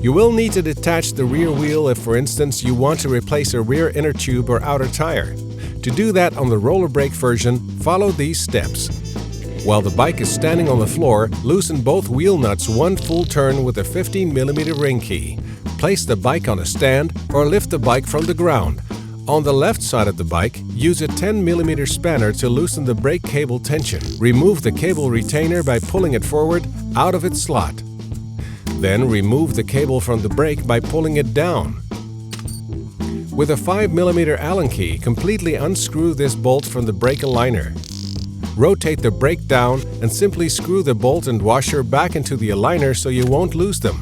You will need to detach the rear wheel if, for instance, you want to replace a rear inner tube or outer tire. To do that on the ROLLERBRAKE version, follow these steps. While the bike is standing on the floor, loosen both wheel nuts one full turn with a 15mm ring key. Place the bike on a stand or lift the bike from the ground. On the left side of the bike, use a 10mm spanner to loosen the brake cable tension. Remove the cable retainer by pulling it forward out of its slot. Then remove the cable from the brake by pulling it down. With a 5mm Allen key, completely unscrew this bolt from the brake aligner. Rotate the brake down and simply screw the bolt and washer back into the aligner so you won't lose them.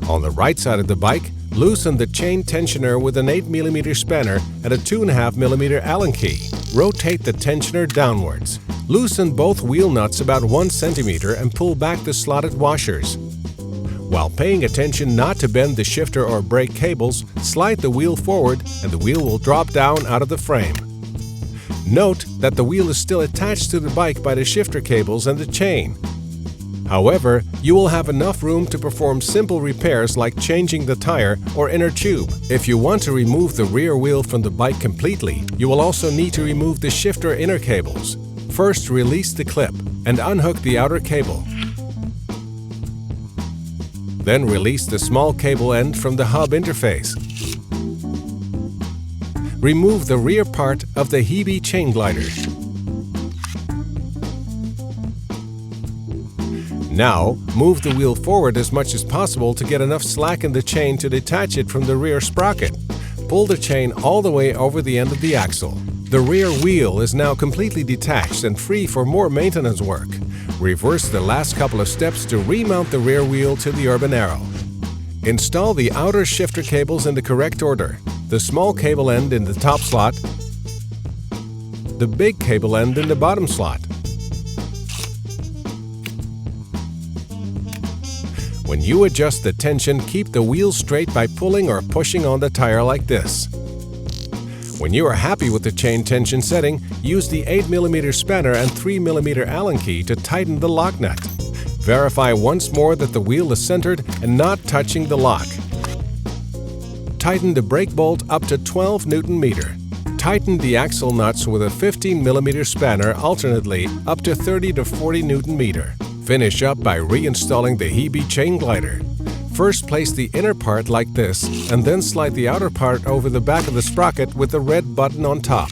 On the right side of the bike, loosen the chain tensioner with an 8mm spanner and a 2.5mm Allen key. Rotate the tensioner downwards. Loosen both wheel nuts about 1 cm and pull back the slotted washers. While paying attention not to bend the shifter or brake cables, slide the wheel forward and the wheel will drop down out of the frame. Note that the wheel is still attached to the bike by the shifter cables and the chain. However, you will have enough room to perform simple repairs like changing the tire or inner tube. If you want to remove the rear wheel from the bike completely, you will also need to remove the shifter inner cables. First, release the clip and unhook the outer cable. Then release the small cable end from the hub interface. Remove the rear part of the Hebe chain glider. Now, move the wheel forward as much as possible to get enough slack in the chain to detach it from the rear sprocket. Pull the chain all the way over the end of the axle. The rear wheel is now completely detached and free for more maintenance work. Reverse the last couple of steps to remount the rear wheel to the Urban Aero. Install the outer shifter cables in the correct order. The small cable end in the top slot, the big cable end in the bottom slot. When you adjust the tension, keep the wheel straight by pulling or pushing on the tire like this. When you are happy with the chain tension setting, use the 8mm spanner and 3mm Allen key to tighten the lock nut. Verify once more that the wheel is centered and not touching the lock. Tighten the brake bolt up to 12 Nm. Tighten the axle nuts with a 15mm spanner alternately up to 30 to 40 Nm. Finish up by reinstalling the Hebe chain glider. First, place the inner part like this, and then slide the outer part over the back of the sprocket with the red button on top.